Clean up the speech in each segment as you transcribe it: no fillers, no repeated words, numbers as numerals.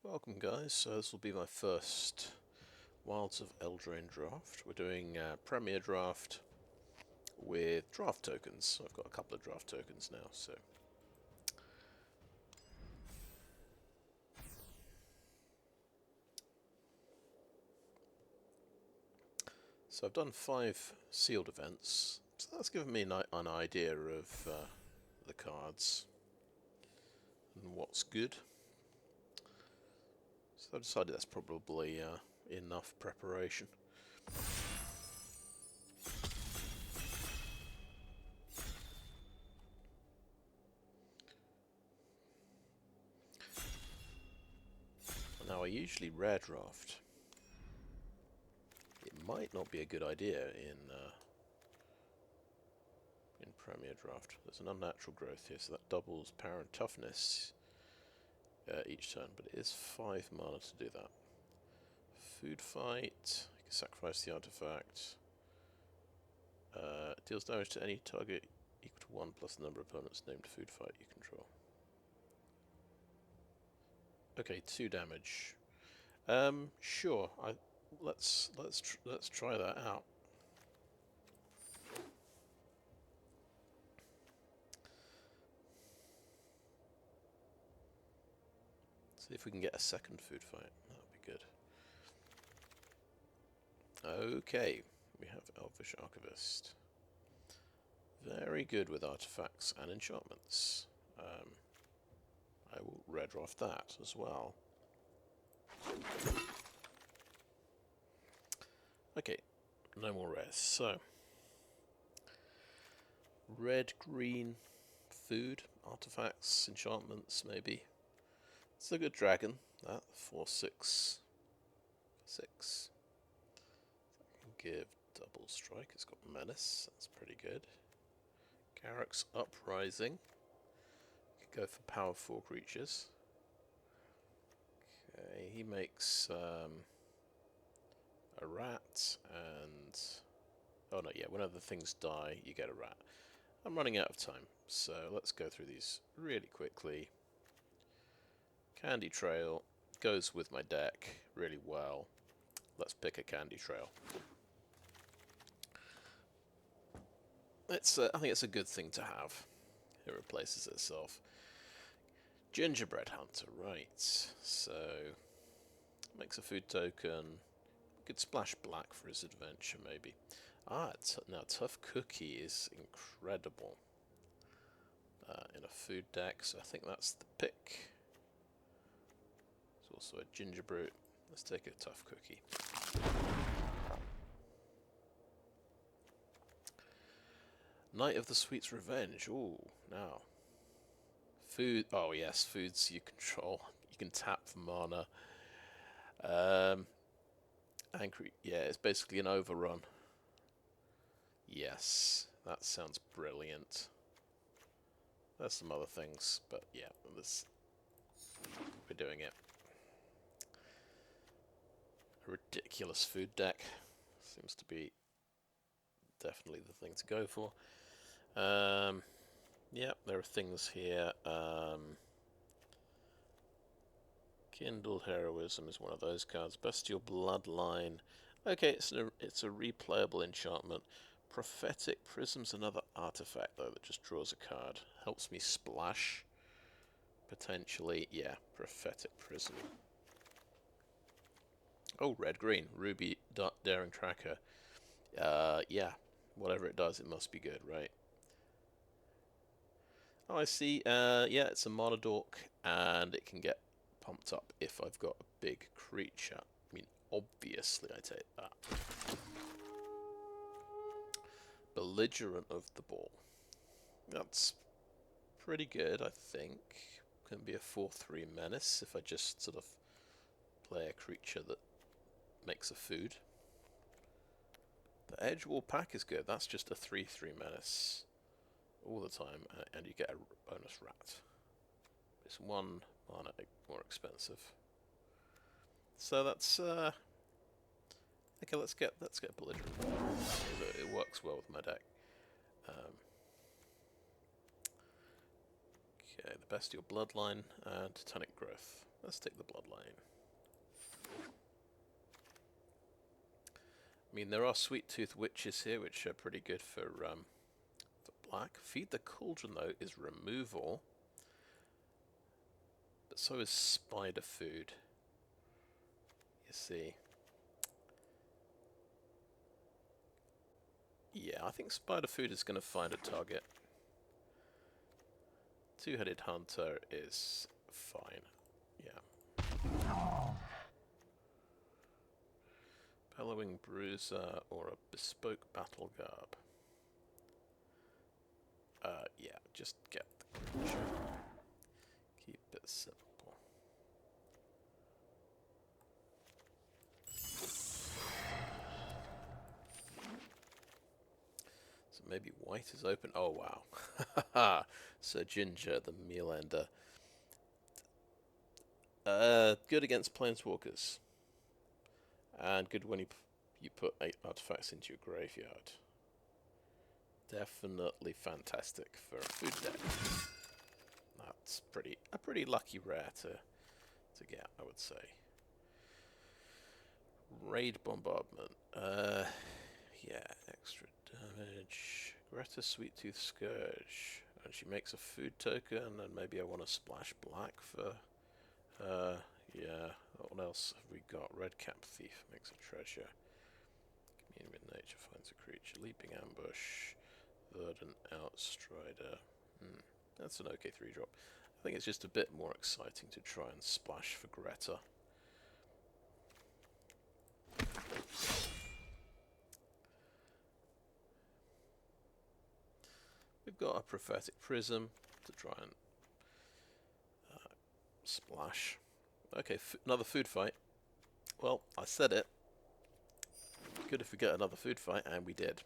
Welcome guys, so this will be my first Wilds of Eldraine draft. We're doing a Premier draft with draft tokens. I've got a couple of draft tokens now, so... So I've done 5 sealed events, so that's given me an idea of the cards and what's good. So I've decided that's probably enough preparation. Now I usually rare draft. It might not be a good idea in Premier Draft. There's an unnatural growth here, so that doubles power and toughness each turn, but it is 5 mana to do that. Food fight, you can sacrifice the artifact. Deals damage to any target equal to 1 plus the number of opponents named food fight you control. Okay, 2 damage. Sure. Let's try that out. See if we can get a second food fight. That would be good. Okay, we have Elvish Archivist. Very good with artifacts and enchantments. I will red draft that as well. Okay, no more rares. So, red, green, food, artifacts, enchantments, maybe. It's a good dragon. That 4/6, 6. That can give double strike. It's got menace. That's pretty good. Garruk's Uprising. Could go for power 4 creatures. Okay, he makes a rat and... Oh no, yeah, whenever the things die, you get a rat. I'm running out of time, so let's go through these really quickly. Candy Trail goes with my deck really well. Let's pick a Candy Trail. I think it's a good thing to have. It replaces itself. Gingerbread Hunter, right. So, makes a food token. Could splash black for his adventure, maybe. Now Tough Cookie is incredible in a food deck, so I think that's the pick. There's also a Gingerbread. Let's take a Tough Cookie. Knight of the Sweet's Revenge. Ooh, now. Food. Oh, yes, foods you control. You can tap for mana. Angry. Yeah, it's basically an overrun. Yes, that sounds brilliant. There's some other things, but yeah, we're doing it. A ridiculous food deck. Seems to be definitely the thing to go for. Yeah, there are things here. Kindled Heroism is one of those cards. Bestial Bloodline. Okay, it's a replayable enchantment. Prophetic Prism's another artifact, though, that just draws a card. Helps me splash. Potentially, yeah, Prophetic Prism. Oh, red-green. Ruby Daring Tracker. Yeah, whatever it does, it must be good, right? Oh, I see. Yeah, it's a Monodork, and it can get pumped up if I've got a big creature. I mean, obviously I take that. Belligerent of the Ball. That's pretty good, I think. Can be a 4/3 menace if I just sort of play a creature that makes a food. The Edgewall pack is good. That's just a 3/3 menace all the time, and you get a bonus rat. It's 1 mana more expensive. So that's okay. Let's get Belligerent. It works well with my deck. Okay, the Bestial Bloodline and Titanic Growth. Let's take the Bloodline. I mean, there are Sweettooth Witches here, which are pretty good for black. Feed the Cauldron, though, is removal. But so is Spider Food. You see. Yeah, I think Spider Food is going to find a target. Two-Headed Hunter is fine. Yeah. Bellowing Bruiser or a Bespoke Battle Garb. Yeah, just get the creature. Keep it simple. So maybe white is open. Oh wow. Sir Ginger, the meal ender. Good against planeswalkers. And good when you put 8 artifacts into your graveyard. Definitely fantastic for a food deck. That's a pretty lucky rare to get, I would say. Raid Bombardment. Yeah, extra damage. Greta Sweettooth Scourge. And she makes a food token, and maybe I want to splash black for... yeah, what else have we got? Redcap Thief makes a treasure. Commune with Nature finds a creature. Leaping Ambush. Verdant Outstrider. That's an okay 3-drop. I think it's just a bit more exciting to try and splash for Greta. We've got a Prophetic Prism to try and splash. Okay, another food fight. Well, I said it. Good if we get another food fight, and we did.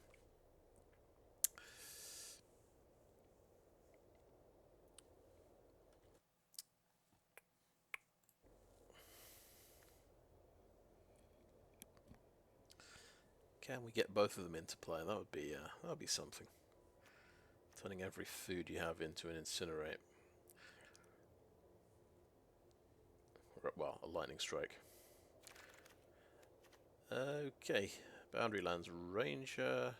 Can we get both of them into play? That would be something. Turning every food you have into an Incinerate. Well, a Lightning Strike. Okay, Boundary Lands Ranger.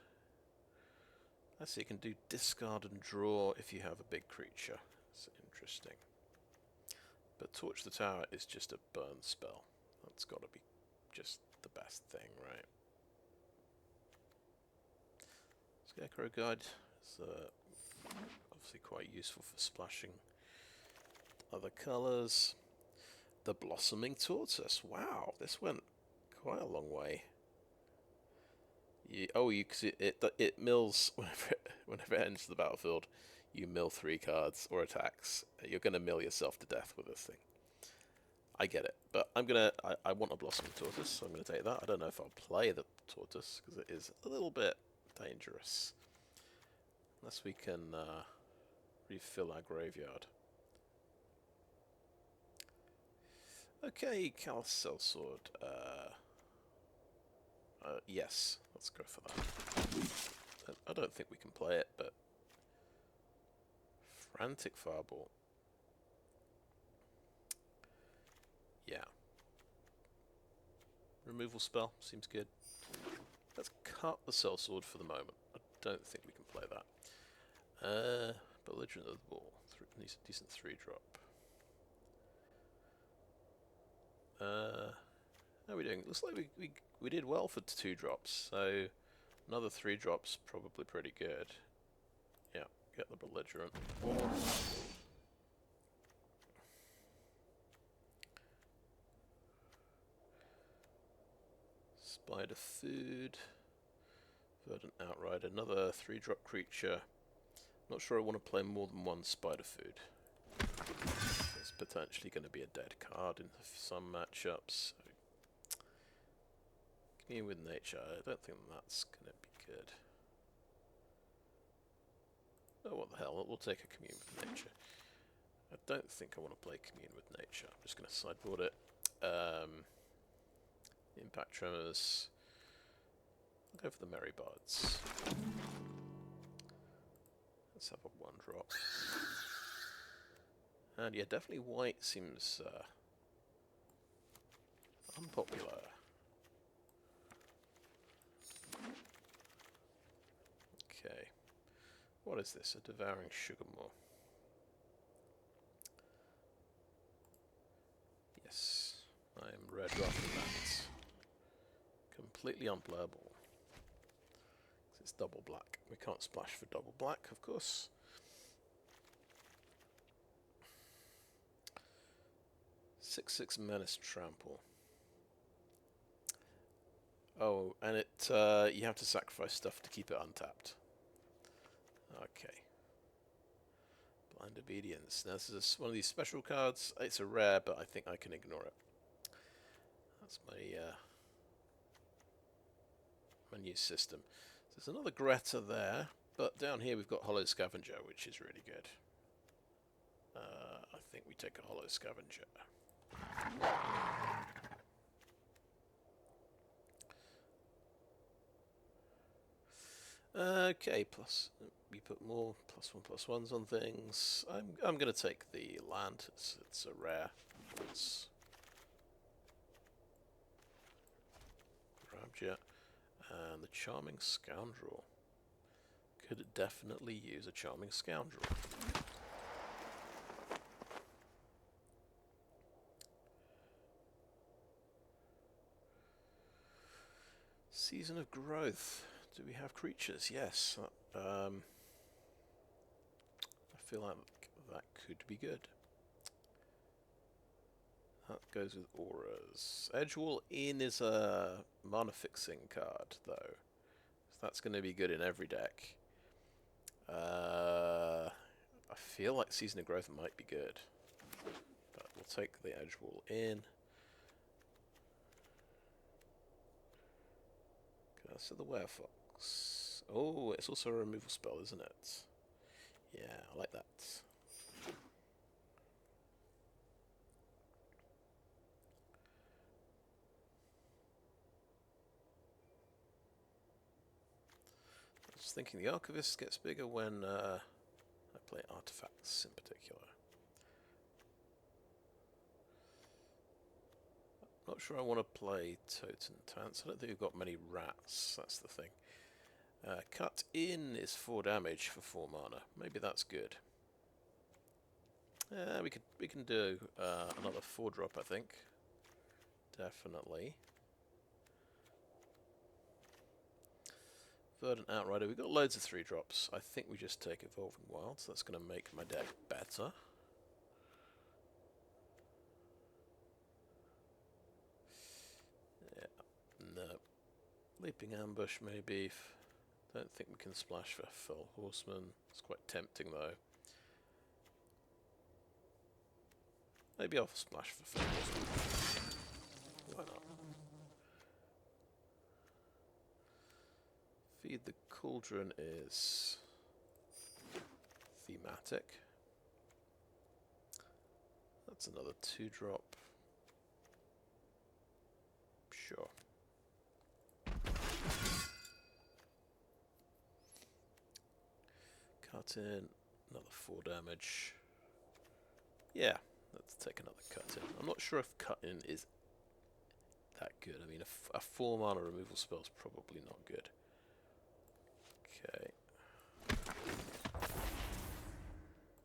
I see you can do discard and draw if you have a big creature. That's interesting. But Torch the Tower is just a burn spell. That's got to be just the best thing, right? Scarecrow Guide is obviously quite useful for splashing other colours. The Blossoming Tortoise. Wow, this went quite a long way. Cause it mills whenever it enters the battlefield. You mill 3 cards or attacks. You're gonna mill yourself to death with this thing. I get it, but I want a Blossoming Tortoise, so I'm gonna take that. I don't know if I'll play the Tortoise because it is a little bit dangerous. Unless we can refill our graveyard. Okay, Callous Sellsword. Yes, let's go for that. I don't think we can play it, but Frantic Firebolt. Yeah. Removal spell seems good. Let's cut the Sellsword for the moment. I don't think we can play that. Belligerent of the Ball. Decent 3-drop. How are we doing? Looks like we did well for 2 drops, so another 3 drops probably pretty good. Yeah, get the Belligerent. Spider Food. Verdant Outrider. Another 3-drop creature. Not sure I want to play more than one Spider Food. It's potentially going to be a dead card in some matchups. So Commune with Nature, I don't think that's going to be good. Oh, what the hell, we'll take a Commune with Nature. I don't think I want to play Commune with Nature. I'm just going to sideboard it. Impact Tremors. I'll go for the Merry Bards. Let's have a 1-drop. And yeah, definitely white seems popular. Okay. What is this? A Devouring Sugarmaw. Yes. I am red rather than that. Completely unplayable. It's double black. We can't splash for double black, of course. Six Menace Trample. Oh, and it you have to sacrifice stuff to keep it untapped. Okay. Blind Obedience. Now this is one of these special cards. It's a rare, but I think I can ignore it. That's my my new system. So there's another Greta there, but down here we've got Hollow Scavenger, which is really good. I think we take a Hollow Scavenger. Okay, plus we put more +1/+1s on things. I'm gonna take the land. It's a rare. It's Ramjet and the Charming Scoundrel. Could definitely use a Charming Scoundrel. Season of Growth. Do we have creatures? Yes. I feel like that could be good. That goes with auras. Edgewall Inn is a mana fixing card, though. So that's going to be good in every deck. I feel like Season of Growth might be good. But we'll take the Edgewall Inn. So the Werefox. Oh, it's also a removal spell, isn't it? Yeah, I like that. I was thinking the Archivist gets bigger when I play artifacts in particular. Not sure I want to play Totem Tants. I don't think we've got many rats, that's the thing. Cut in is 4 damage for 4 mana. Maybe that's good. We can do another 4-drop, I think. Definitely. Verdant Outrider. We've got loads of 3-drops. I think we just take Evolving Wilds. That's going to make my deck better. Yeah, no. Leaping Ambush, maybe. Don't think we can splash for Fell Horseman. It's quite tempting, though. Maybe I'll splash for Fell Horseman. Why not? Feed the Cauldron is thematic. That's another 2-drop. Sure. Cut in, another 4 damage. Yeah, let's take another cut in. I'm not sure if cut in is that good. I mean, a 4 mana removal spell is probably not good. Okay.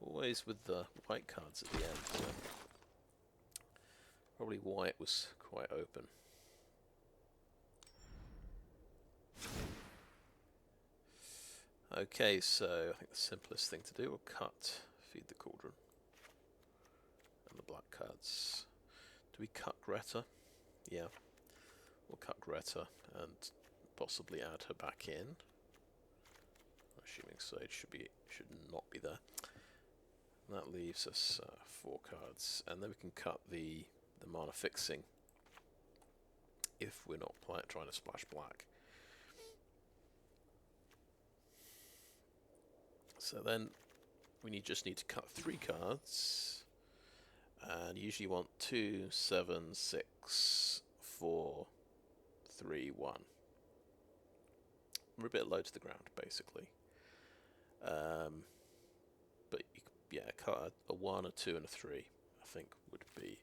Always with the white cards at the end. So probably white was quite open. Okay, so I think the simplest thing to do will cut, feed the Cauldron, and the black cards. Do we cut Greta? Yeah, we'll cut Greta and possibly add her back in. Assuming Sage should not be there. And that leaves us 4 cards, and then we can cut the mana fixing if we're not trying to splash black. So then we just need to cut 3 cards, and usually want 2, 7, 6, 4, 3, 1. We're a bit low to the ground, basically. But yeah, cut a 1, a 2, and a 3, I think would be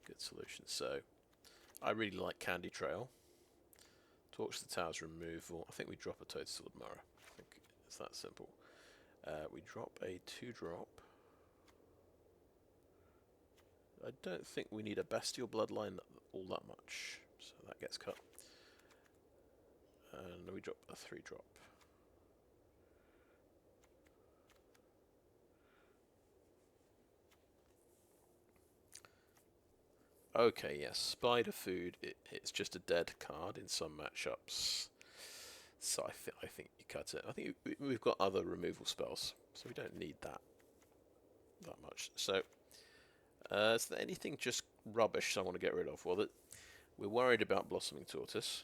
a good solution. So I really like Candy Trail. Torch the Tower's removal. I think we drop a Toad Sword Mirror. I think it's that simple. We drop a 2-drop. I don't think we need a Bestial Bloodline all that much, so that gets cut. And we drop a 3-drop. Okay, yes, Spider Food, it's just a dead card in some matchups. So I think you cut it. I think we've got other removal spells, so we don't need that much. So, is there anything just rubbish I want to get rid of? Well, we're worried about Blossoming Tortoise.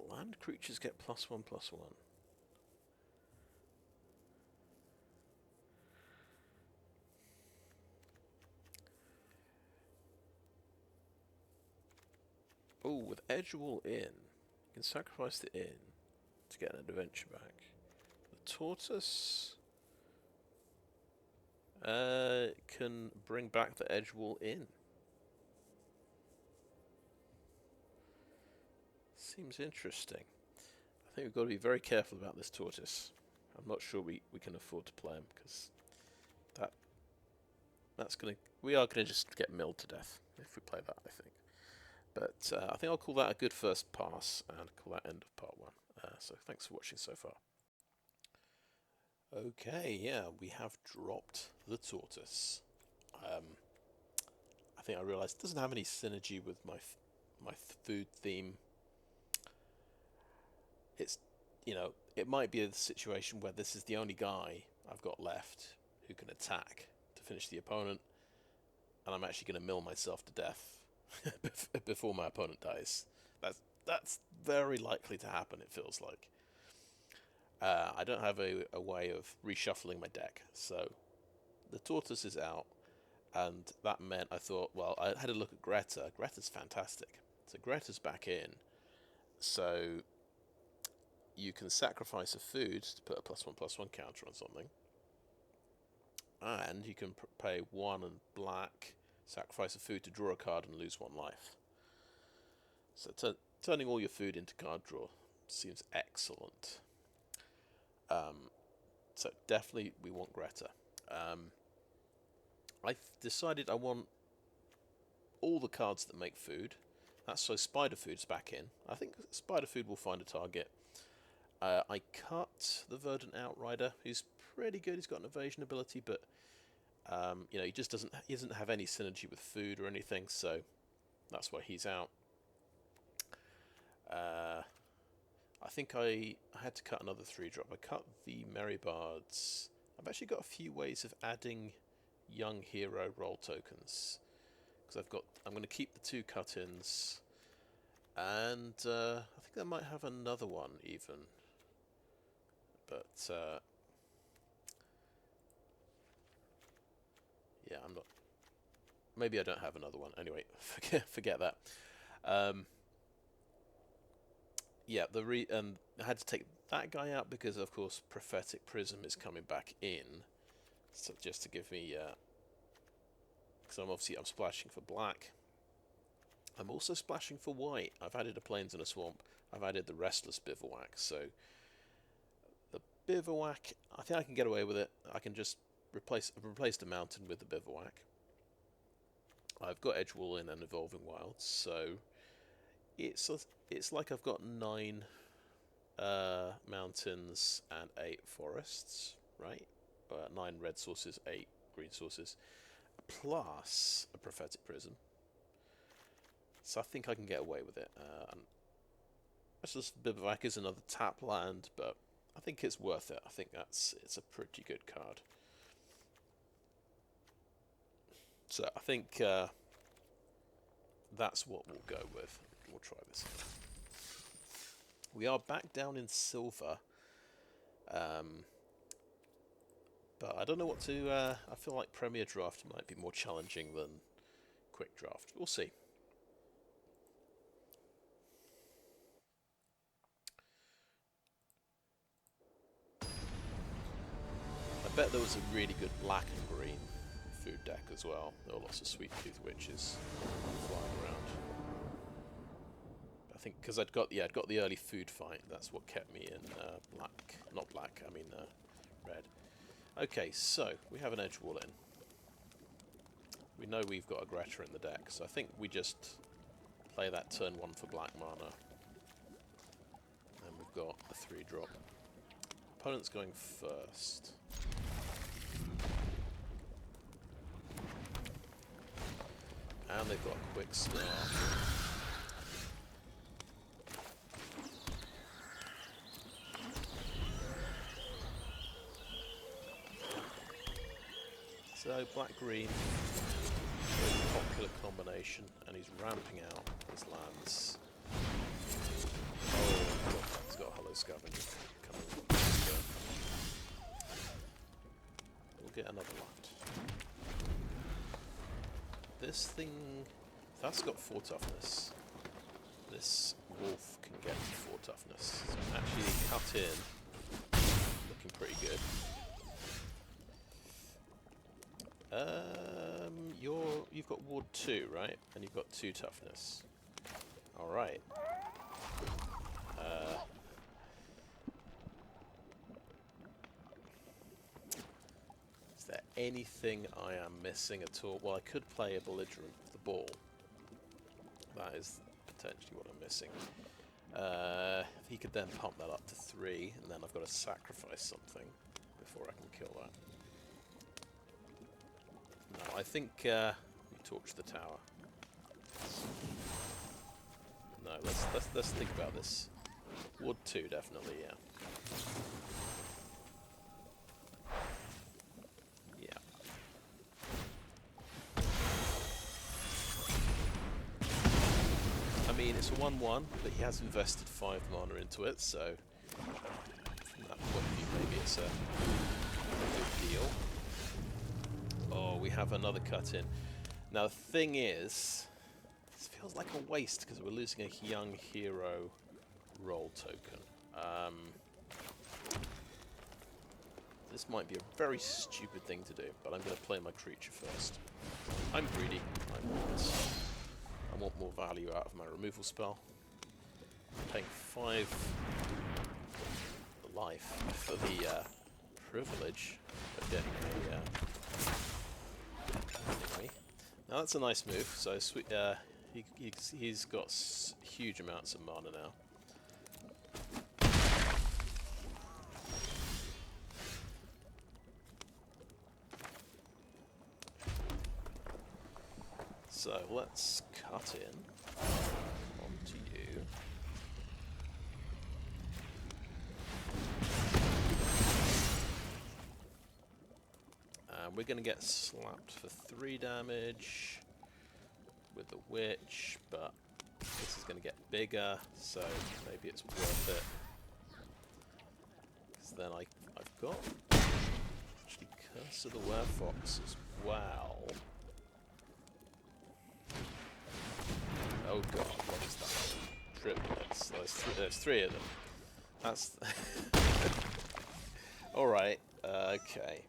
Land creatures get +1/+1. Oh, with Edgewall Inn, you can sacrifice the inn to get an adventure back. The tortoise can bring back the Edgewall Inn. Seems interesting. I think we've got to be very careful about this tortoise. I'm not sure we can afford to play him because we are gonna just get milled to death if we play that, I think. But I think I'll call that a good first pass and call that end of part 1. So thanks for watching so far. Okay, yeah, we have dropped the tortoise. I think I realised it doesn't have any synergy with my food theme. It's, it might be a situation where this is the only guy I've got left who can attack to finish the opponent, and I'm actually going to mill myself to death before my opponent dies. That's very likely to happen, it feels like. I don't have a way of reshuffling my deck, so the tortoise is out, and that meant I thought, well, I had a look at Greta. Greta's fantastic. So Greta's back in, so you can sacrifice a food to put a +1/+1 counter on something, and you can pay 1 and black, sacrifice a food to draw a card and lose 1 life. So turning all your food into card draw seems excellent. So definitely we want Greta. I've decided I want all the cards that make food. That's so Spider Food's back in. I think Spider Food will find a target. I cut the Verdant Outrider, who's pretty good. He's got an evasion ability, but he just doesn't have any synergy with food or anything, so that's why he's out. I think I had to cut another 3-drop. I cut the Merry Bards. I've actually got a few ways of adding young hero roll tokens, because I'm going to keep the 2 cut-ins, and I think I might have another one even, but yeah, I'm not. Maybe I don't have another one. Anyway, forget that. Yeah, I had to take that guy out because, of course, Prophetic Prism is coming back in. So just to give me, because I'm splashing for black. I'm also splashing for white. I've added a Plains and a Swamp. I've added the Restless Bivouac. So the Bivouac, I think I can get away with it. I can just replace the mountain with the Bivouac. I've got Edgewall Inn and Evolving Wilds, so it's like I've got 9 mountains and 8 forests, right? 9 red sources, 8 green sources, plus a Prophetic Prism. So I think I can get away with it. Restless Bivouac is another tap land, but I think it's worth it. I think it's a pretty good card. So I think that's what we'll go with. We'll try this. We are back down in silver. But I don't know what to... I feel like Premier Draft might be more challenging than Quick Draft. We'll see. I bet there was a really good black and green food food deck as well. There were lots of Sweettooth witches flying around. I think because I'd got the early food fight. That's what kept me in red. Okay, so we have an Edgewall Inn. We know we've got a Greta in the deck, so I think we just play that turn 1 for black mana. And we've got a 3-drop. Opponent's going first. And they've got a quick start. So black-green, very popular combination, and he's ramping out his lands. Oh, he's got a Hollow Scavenger coming. We'll get another land. This thing, that's got 4 toughness. This wolf can get 4 toughness. So actually cut in, looking pretty good. You've got Ward 2, right? And you've got 2 toughness. Alright. Is there anything I am missing at all? Well, I could play a Belligerent with the ball. That is potentially what I'm missing. He could then pump that up to 3, and then I've got to sacrifice something before I can kill that. No, I think we torch the tower. No, let's think about this. Ward 2, definitely, yeah. Yeah. I mean, it's a 1/1, but he has invested 5 mana into it, so from that point of view, maybe it's a good deal. Oh, we have another cut in. Now, the thing is, this feels like a waste because we're losing a young hero roll token. This might be a very stupid thing to do, but I'm going to play my creature first. I'm greedy. I want more value out of my removal spell. I'm paying 5 life for the privilege of getting a... Now that's a nice move. So he's got huge amounts of mana now. So let's cut in onto you. We're going to get slapped for 3 damage with the witch, but this is going to get bigger, so maybe it's worth it. Because then I've got actually Curse of the Werefox as well. Oh god, what is that? Triplets. There's 3 of them. That's... Alright, okay.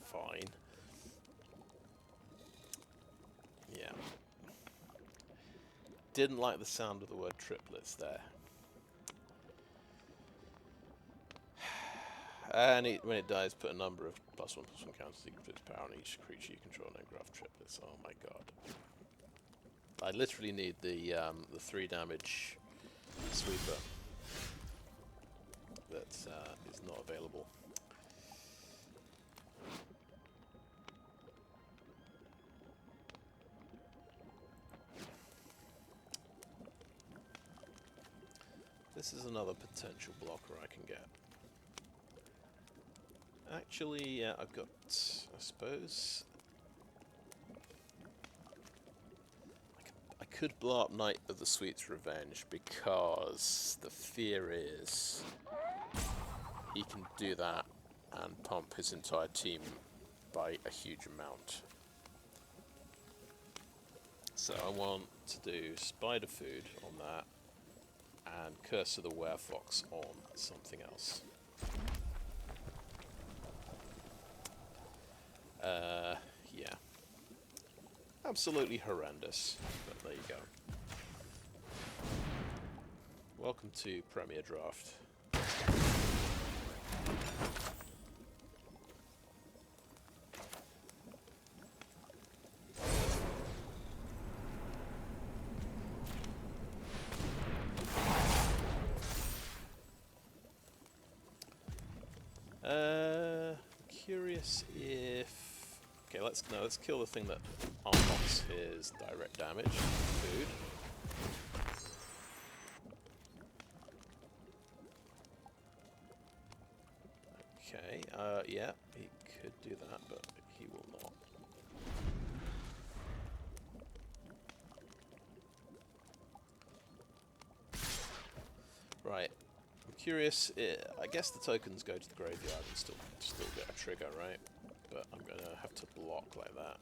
Fine. Yeah. Didn't like the sound of the word triplets there. And when it dies, put a number of +1/+1 counters equal to its power on each creature you control and then graph triplets. Oh my god. I literally need the 3 damage sweeper that is not available. This is another potential blocker I can get. Actually, yeah, I've got, I suppose... I could blow up Knight of the Sweet's Revenge, because the fear is he can do that and pump his entire team by a huge amount. So I want to do Spider Food on that, and Curse of the Werefox on something else. Yeah. absolutely horrendous. But there you go. Welcome to Premier Draft. Curious if... Okay, let's kill the thing that unlocks his direct damage. Food. Okay, yeah, he could do that, but he will not. Right. I'm curious, I guess the tokens go to the graveyard and still get a trigger, right? But I'm gonna have to block like that.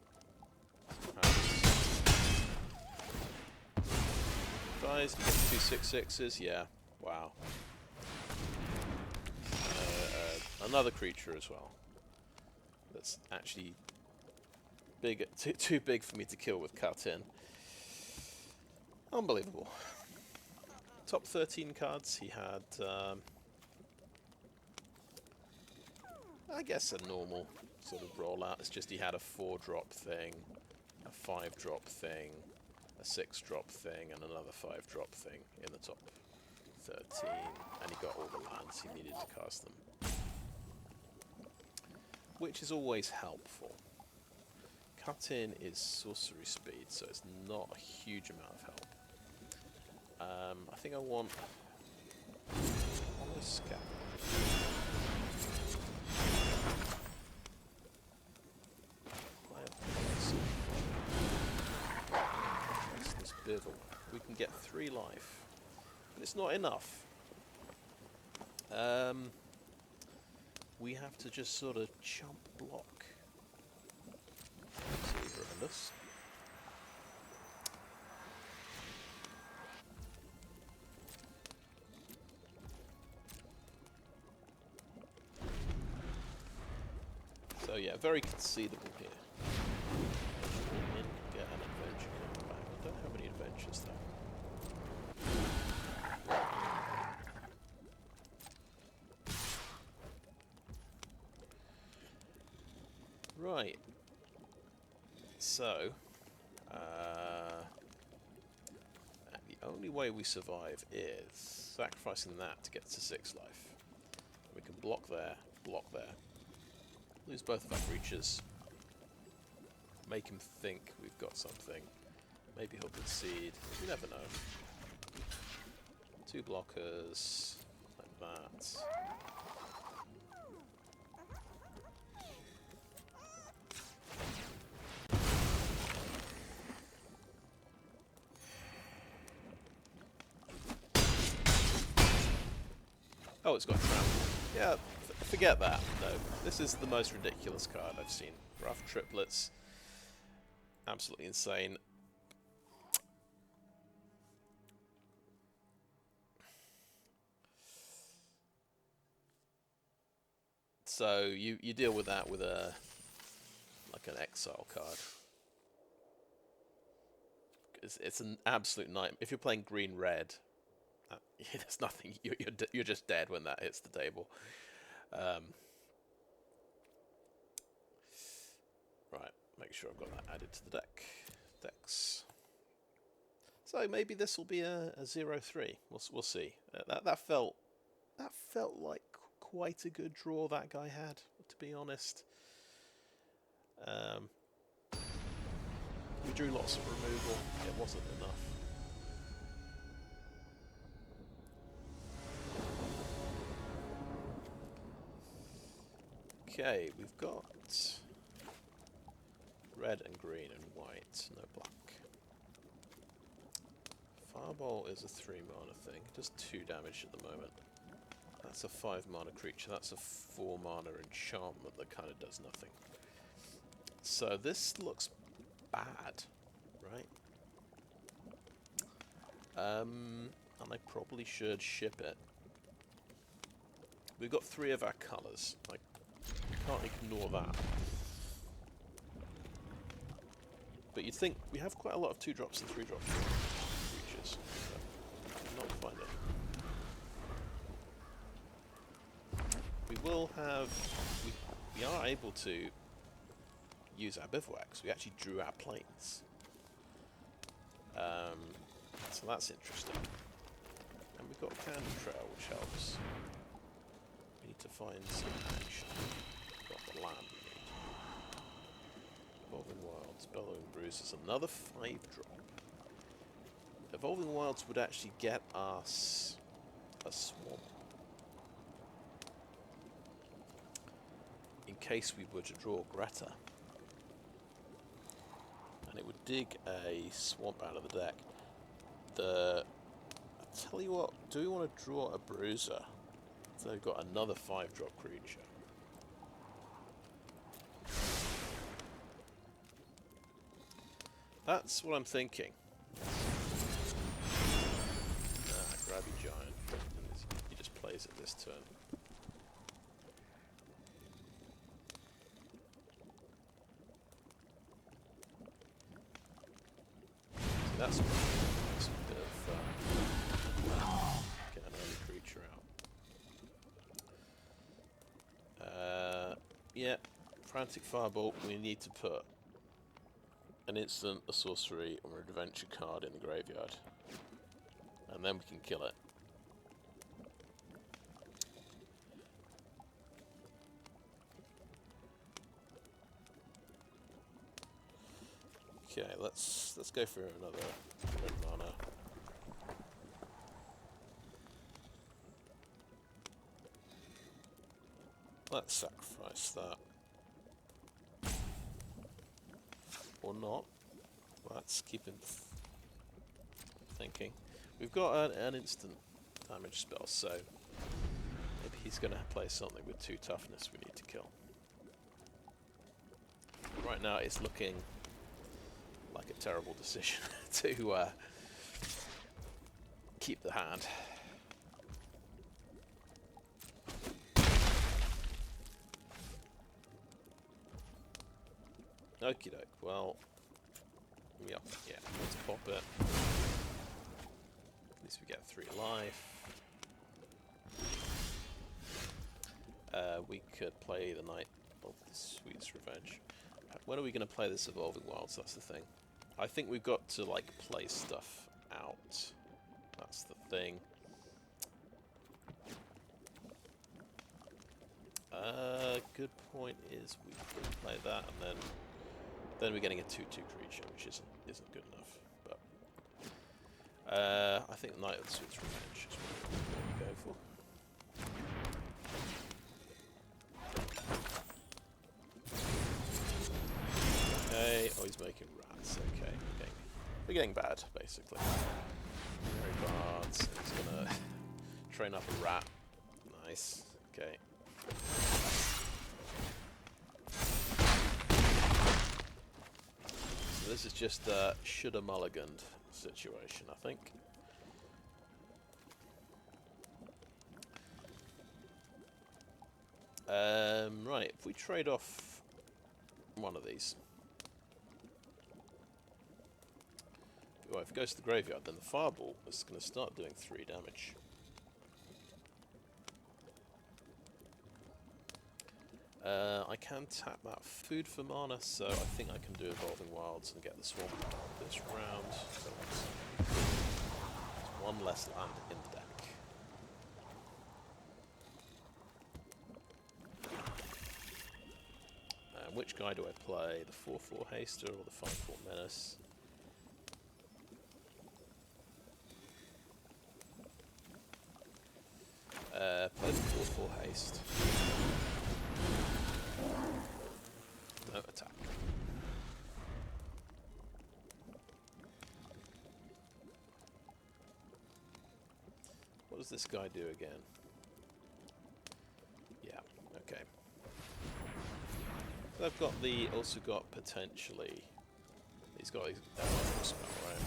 Guys, 2 6/6s, yeah. Wow. Another creature as well. That's actually big, too big for me to kill with cut in. Unbelievable. Top 13 cards, he had, I guess a normal sort of rollout. It's just he had a 4-drop thing, a 5-drop thing, a 6-drop thing, and another 5-drop thing in the top 13, and he got all the lands he needed to cast them. Which is always helpful. Cut-in is sorcery speed, so it's not a huge amount of help. I think I want Hollow Scavenger. Restless Bivouac. We can get 3 life, but it's not enough. We have to just sort of chump block. Absolutely horrendous. So yeah, very conceivable here. Get an adventure coming back. I don't have any adventures though. Right. So, the only way we survive is sacrificing that to get to 6 life. We can block there, lose both of our creatures, make him think we've got something. Maybe he'll concede. You never know. 2 blockers, like that. Oh, it's got a trap. Yeah, forget that. No, this is the most ridiculous card I've seen. Rough triplets. Absolutely insane. So you deal with that with a like an exile card. It's an absolute nightmare. If you're playing green-red, there's nothing. You're just dead when that hits the table. Right, make sure I've got that added to the decks. So maybe this will be a 0-3. We'll see. That felt like quite a good draw that guy had, to be honest. We drew lots of removal. It wasn't enough. Okay, we've got red and green and white, no black. Firebolt is a 3 mana thing, does 2 damage at the moment. That's a 5 mana creature, that's a 4 mana enchantment that kind of does nothing. So this looks bad, right? And I probably should ship it. We've got 3 of our colours, like, can't ignore that. But you'd think we have quite a lot of 2-drops and 3-drop creatures. But not find it. We will have... We are able to use our bivouacs. We actually drew our planes. So that's interesting. And we've got a candy trail, which helps. We need to find some action. We've got the land we need. Evolving Wilds, Bellowing Bruiser, another 5-drop. Evolving Wilds would actually get us a swamp. In case we were to draw Greta. And it would dig a swamp out of the deck. I'll tell you what, do we want to draw a Bruiser? So they've got another 5-drop creature. That's what I'm thinking. Grabby Giant. He just plays it this turn. So that's a bit of get an early creature out. Yeah, Frantic Firebolt. We need to put an instant, a sorcery, or an adventure card in the graveyard, and then we can kill it. Okay, let's go for another red mana. Let's sacrifice that. Or not. Let's keep him thinking. We've got an instant damage spell, so maybe he's going to play something with 2 toughness we need to kill. Right now it's looking like a terrible decision to keep the hand. Okie doke, well, yeah, let's pop it. At least we get 3 life. We could play the Knight of the Sweet's Revenge. When are we going to play this Evolving Wilds? That's the thing. I think we've got to, like, play stuff out. That's the thing. Good point is we could play that, and then we're getting a 2/2 creature, which isn't good enough. But I think the Knight of the Sweet's Revenge is what we're going to go for. Okay, oh, he's making rats. Okay, we're getting bad, basically. Very bad. So he's gonna train up a rat. Nice. Okay. So this is just a shoulda mulliganed situation, I think. Right, if we trade off one of these. Well, if it goes to the graveyard, then the Firebolt is going to start doing 3 damage. I can tap that food for mana, so I think I can do Evolving Wilds and get the Swamp this round. So that's 1 less land in the deck. Which guy do I play? The 4/4 Haster or the 5/4 Menace? Play the 4/4 Haste. No attack. What does this guy do again? Yeah, okay. So I've got also got potentially... He's got his spell, right?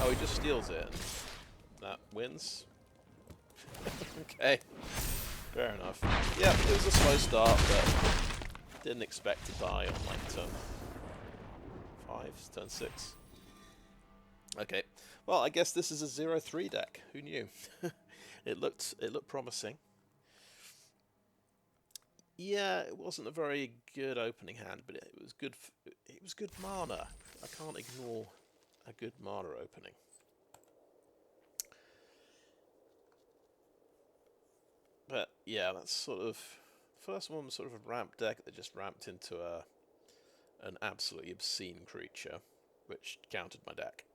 Oh, he just steals it and that wins? Okay, fair enough. Yeah, it was a slow start, but didn't expect to die on like turn 5. 5, turn 6. Okay, well, I guess this is a 0-3 deck. Who knew? It looked promising. Yeah, it wasn't a very good opening hand, but it was good. It was good mana. I can't ignore a good mana opening. But yeah, that's sort of first one was sort of a ramp deck that just ramped into an absolutely obscene creature, which countered my deck.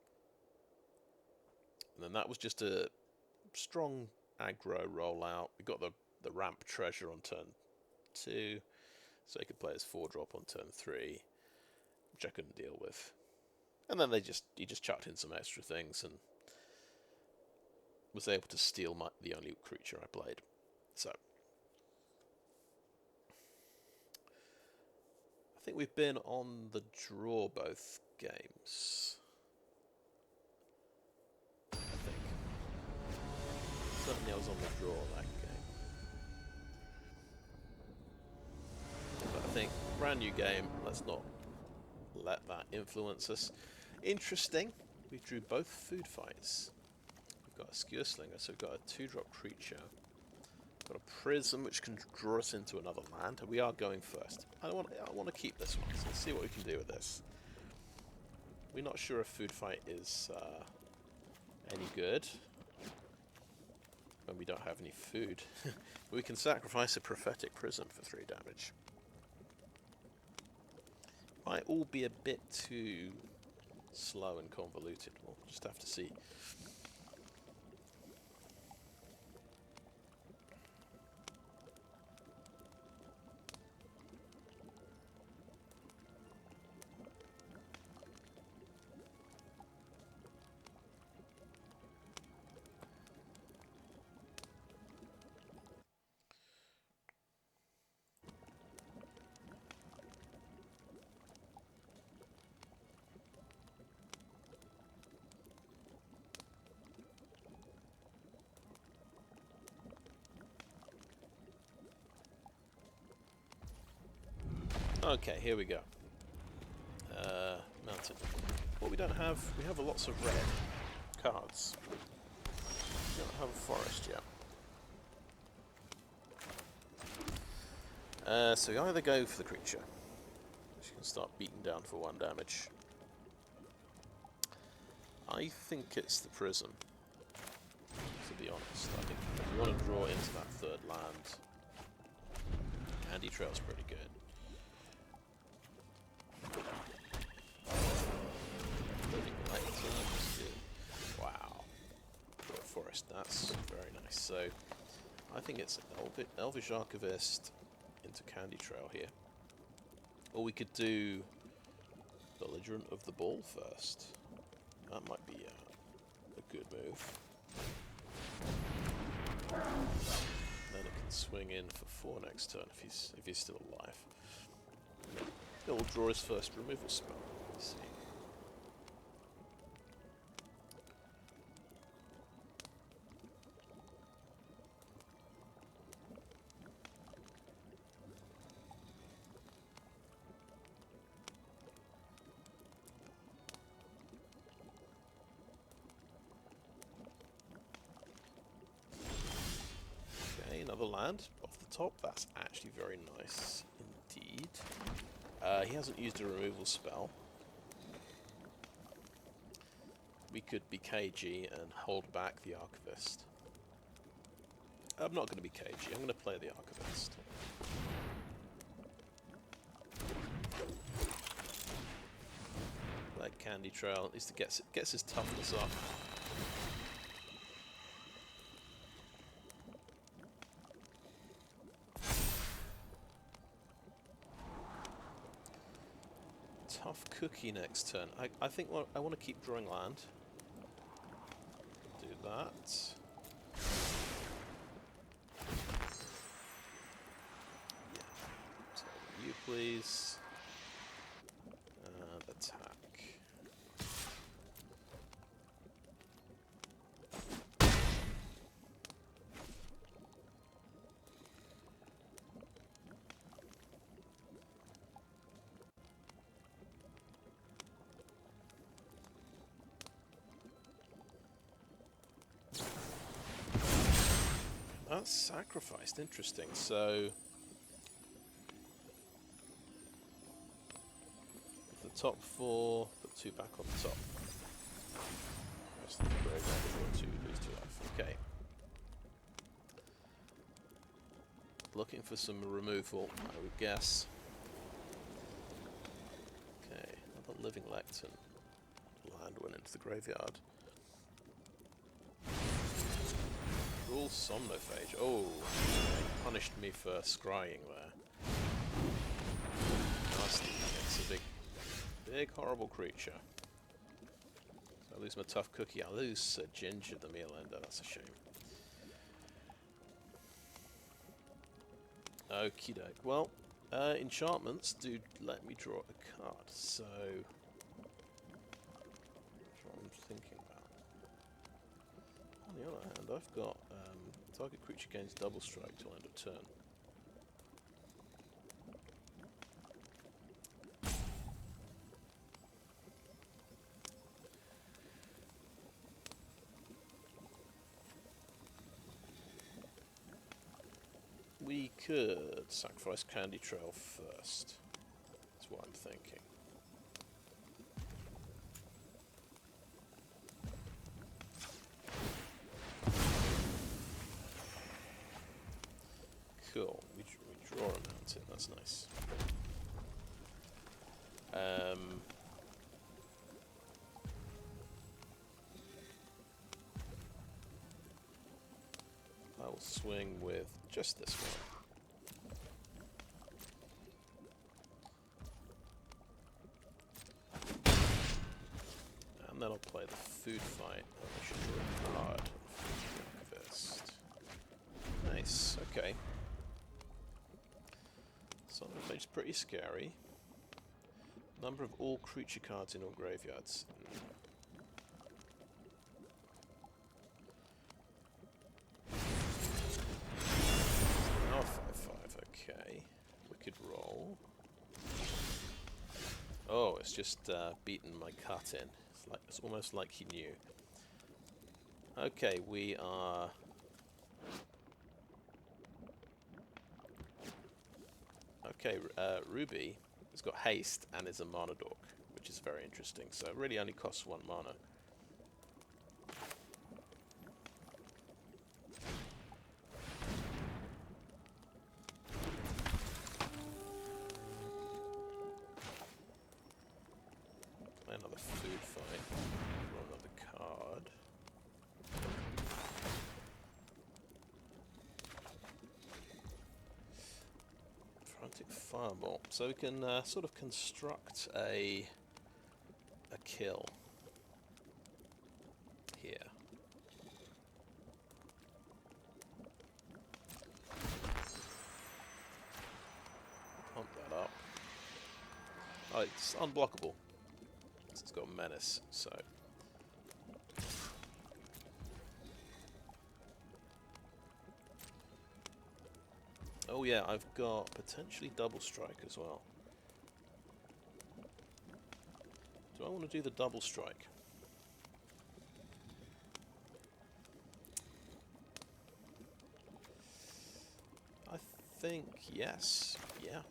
And then that was just a strong aggro rollout. We got the ramp treasure on turn 2, so he could play his 4-drop on turn 3, which I couldn't deal with. And then he just chucked in some extra things and was able to steal the only creature I played. So I think we've been on the draw both games. I think. Certainly I was on the draw that game. But I think, brand new game, let's not let that influence us. Interesting, we drew both food fights. We've got a Skewer Slinger, so we've got a 2-drop creature. Got a Prism, which can draw us into another land. We are going first. I want to keep this one, so let's see what we can do with this. We're not sure if food fight is any good when we don't have any food. We can sacrifice a Prophetic Prism for 3 damage. Might all be a bit too slow and convoluted. We'll just have to see. Okay, here we go. Mountain. What we don't have, we have lots of red cards. We don't have a forest yet. So we either go for the creature, which you can start beating down for 1 damage. I think it's the Prism, to be honest. I think if you want to draw into that 3rd land, Candy Trail's pretty good. Wow. Draw a forest, that's very nice. So I think it's Elvish Archivist into Candy Trail here. Or we could do Belligerent of the Ball first. That might be a good move. Then it can swing in for 4 next turn if he's still alive. He'll draw his first removal spell. Let's see. Another land off the top. That's actually very nice indeed. He hasn't used a removal spell. We could be KG and hold back the Archivist. I'm not going to be KG. I'm going to play the Archivist. Like Candy Trail, at least it gets his toughness up. Tough cookie next turn. I think I want to keep drawing land. Do that. Yeah. So you please. And attack. that's sacrificed. Interesting. So the top 4, put 2 back on the top. Rest of the graveyard, draw 2, lose 2 life. Okay. Looking for some removal, I would guess. Okay, another Living Lectern. Land went into the graveyard. Gruul Somnophage. Oh, they punished me for scrying there. Nasty. It's a big horrible creature. So I lose my tough cookie. I lose Ginger the Meal Ender. That's a shame. Okie doke. Well, enchantments do let me draw a card, so that's what I'm thinking about. On the other hand, I've got target creature gains double strike till end of turn. We could sacrifice Candy Trail first. That's what I'm thinking. Cool. We draw a mountain. That's nice. I will swing with just this one. And then I'll play the food fight. I should draw a card. Archivist. Nice, okay. Somnophage is pretty scary. Number of all creature cards in all graveyards. Oh, 5/5, okay. Wicked roll. Oh, it's just beaten my cut in. It's almost like he knew. Okay, we are... Okay, Ruby has got haste and is a mana dork, which is very interesting. So it really only costs 1 mana. Play another food fight. Draw another card. Frantic Firebolt. So we can sort of construct a kill here. Pump that up. Oh, it's unblockable. It's got Menace, so... Oh yeah, I've got potentially double strike as well. Do I want to do the double strike? I think yes. Yeah.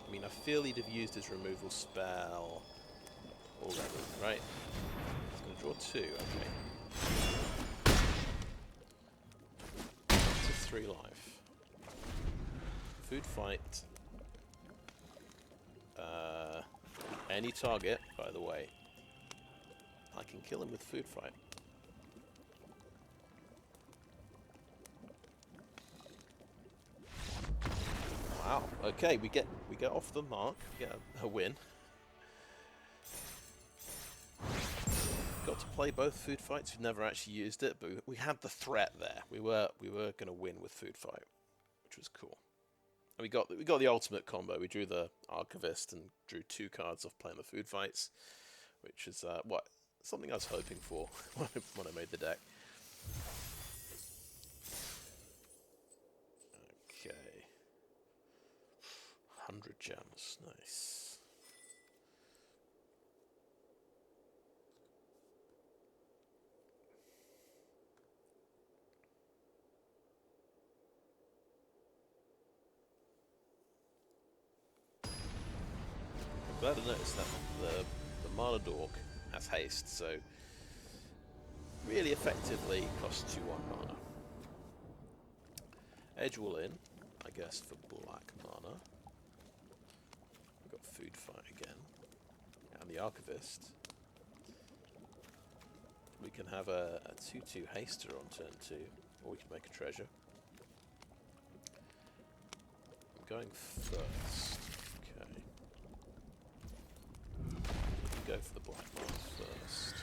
I mean, I feel he'd have used his removal spell already, right? He's going to draw 2, okay. To 3 life. Food fight. Any target, by the way. I can kill him with food fight. Wow. Okay, we get off the mark. We get a win. Got to play both food fights. We've never actually used it, but we had the threat there. We were going to win with food fight, which was cool. And we got the ultimate combo. We drew the Archivist and drew 2 cards off playing the food fights, which is something I was hoping for when I made the deck. Okay, 100 gems, nice. glad to notice that the Mana Dork has haste, so really effectively costs you 1 mana. Edgewall Inn, I guess, for black mana. We've got Food Fight again. And the Archivist. We can have a 2/2 haster on turn 2, or we can make a treasure. I'm going first. Okay. Go for the black ones first.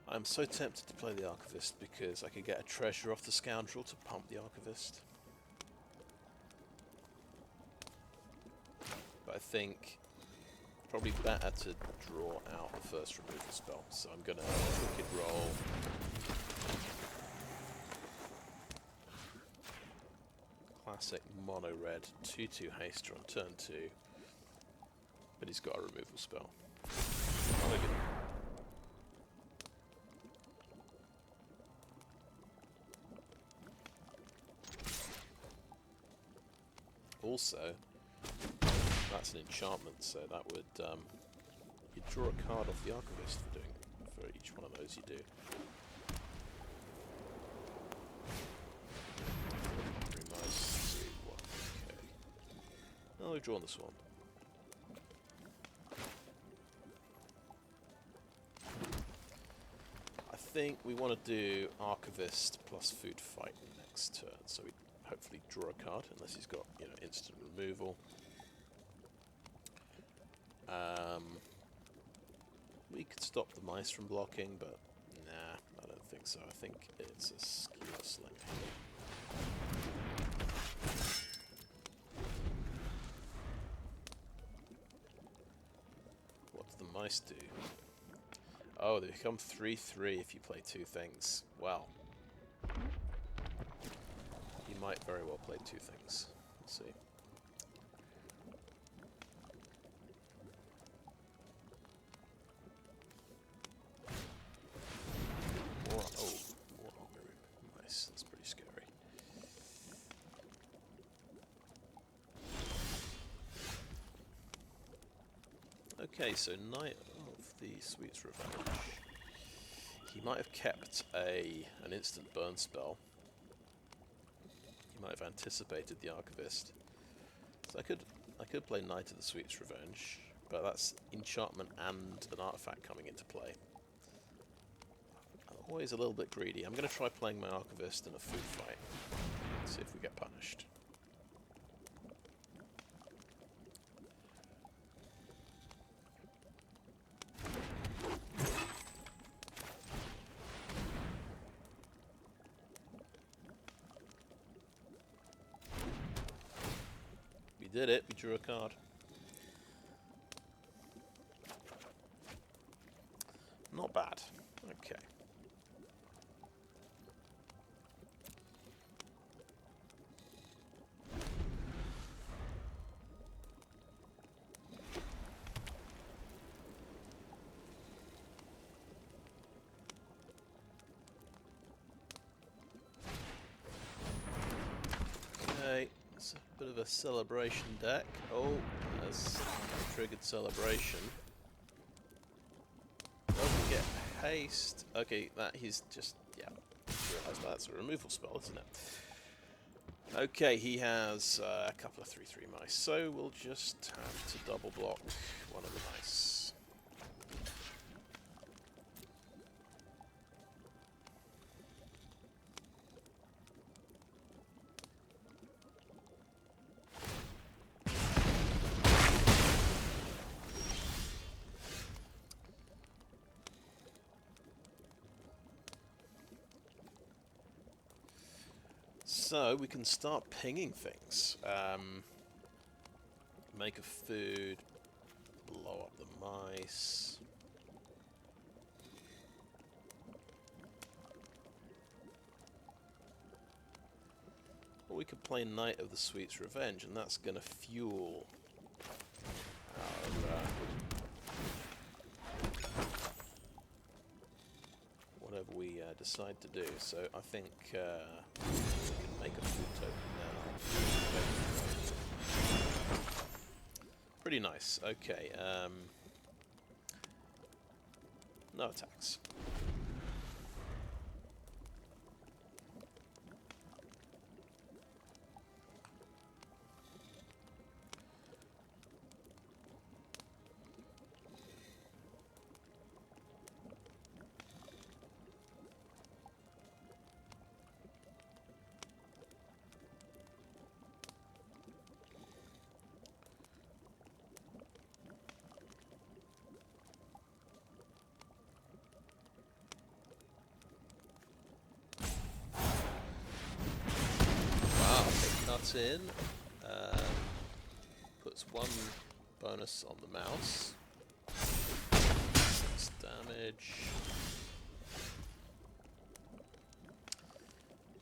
I'm so tempted to play the Archivist because I could get a treasure off the Scoundrel to pump the Archivist. But I think probably better to draw out the first removal spell. So I'm going to Crooked Roll. Classic mono red 2/2 haster on turn 2. But he's got a removal spell. Mulligan. Also, that's an enchantment, so that would you draw a card off the Archivist for each one of those you do. Very nice. 2, 1. Okay. Oh, we've drawn this one. I think we want to do Archivist plus Food Fight next turn, so we hopefully draw a card, unless he's got, you know, instant removal. We could stop the mice from blocking, but nah, I don't think so. I think it's a Skewer Slinger. What do the mice do? Oh, they become 3/3 if you play 2 things. Well, you might very well play 2 things. Let's see. More Armor Room. Nice, that's pretty scary. Okay, so Knight of the Sweet's Revenge. He might have kept an instant burn spell. He might have anticipated the Archivist. So I could play Knight of the Sweet's Revenge, but that's enchantment and an artifact coming into play. I'm always a little bit greedy. I'm going to try playing my Archivist in a Food Fight. See if we get punished. We did it. We drew a card. Not bad. Okay. Okay, it's a bit of a celebration deck. Oh, has triggered celebration. Doesn't get haste. Okay, that he's just, yeah, realised that's a removal spell, isn't it? Okay, he has a couple of 3/3 mice, so we'll just have to double block one of the mice. So we can start pinging things. Make a food, blow up the mice. Or we could play Knight of the Sweet's Revenge, and that's going to fuel our whatever we decide to do. So I think we can make a food token now. Pretty nice. Okay. No attacks. In, puts 1 bonus on the mouse, 6 damage.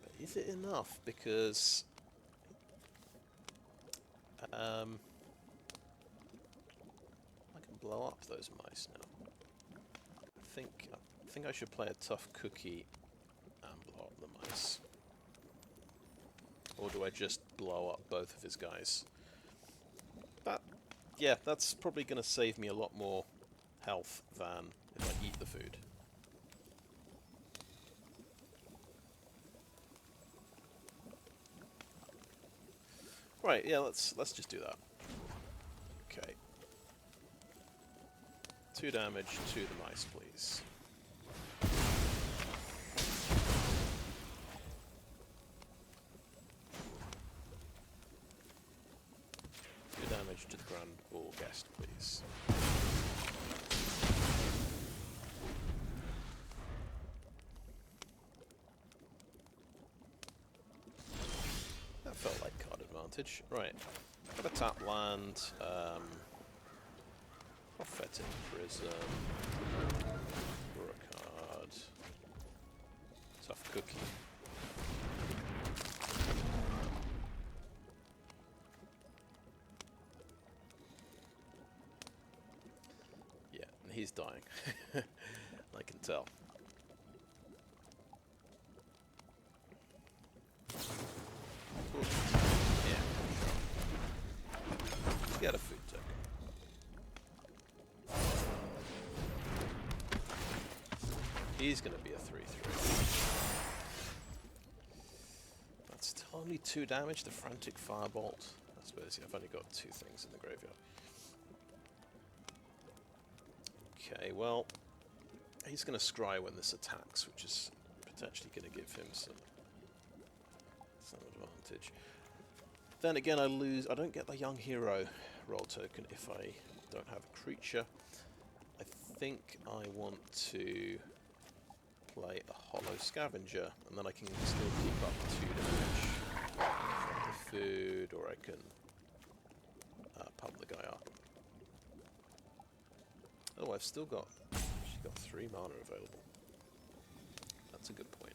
But is it enough? Because I can blow up those mice now. I think I should play a tough cookie and blow up the mice. Or do I just blow up both of his guys? Yeah, that's probably going to save me a lot more health than if I eat the food. Right, yeah, let's just do that. Okay. 2 damage to the mice, please. To the Grand Ball guest, please. That felt like card advantage. Right. Got a tap land. Prophetic Prism. Draw a card. Tough cookie. He's dying. I can tell. Ooh. Yeah. Get a food token. He's going to be a 3/3. That's still only 2 damage to Frantic Firebolt. I suppose I've only got 2 things in the graveyard. Okay, well, he's going to scry when this attacks, which is potentially going to give him some advantage. Then again, I don't get the Young Hero roll token if I don't have a creature. I think I want to play a Hollow Scavenger, and then I can still keep up 2 damage from the food, or I can pump the guy up. Oh, I've still got... She's got 3 mana available. That's a good point.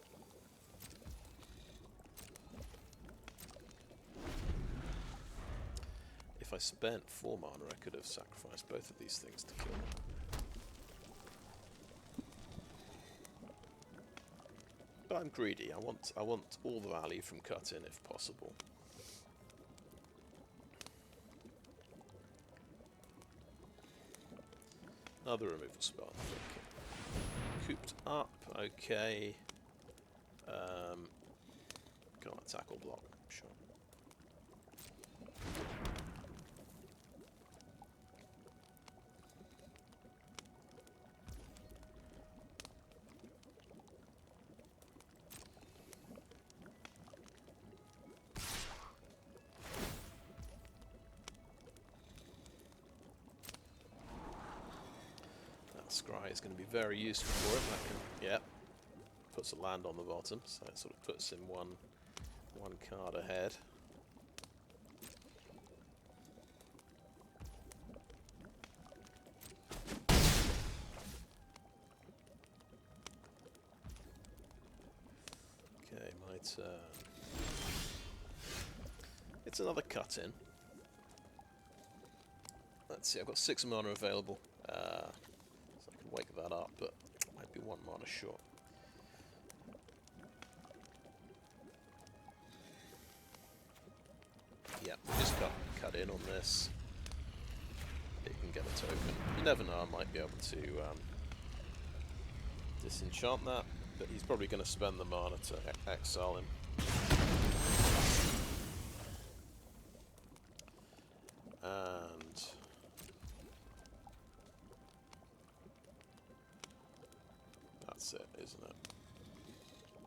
If I spent 4 mana, I could have sacrificed both of these things to kill them. But I'm greedy. I want all the value from cut in if possible. Another removal spell. Okay. Cooped up. Okay. Can't attack or block. Sure. Scry is going to be very useful for him. That can, yeah, puts a land on the bottom, so it sort of puts him one card ahead. Okay, my turn. It's another cut-in. Let's see, I've got 6 mana available. So I can wake that up, but I'd be 1 mana short. Yeah, just cut in on this. You can get a token. You never know, I might be able to disenchant that, but he's probably going to spend the mana to exile him. And that's it, isn't it?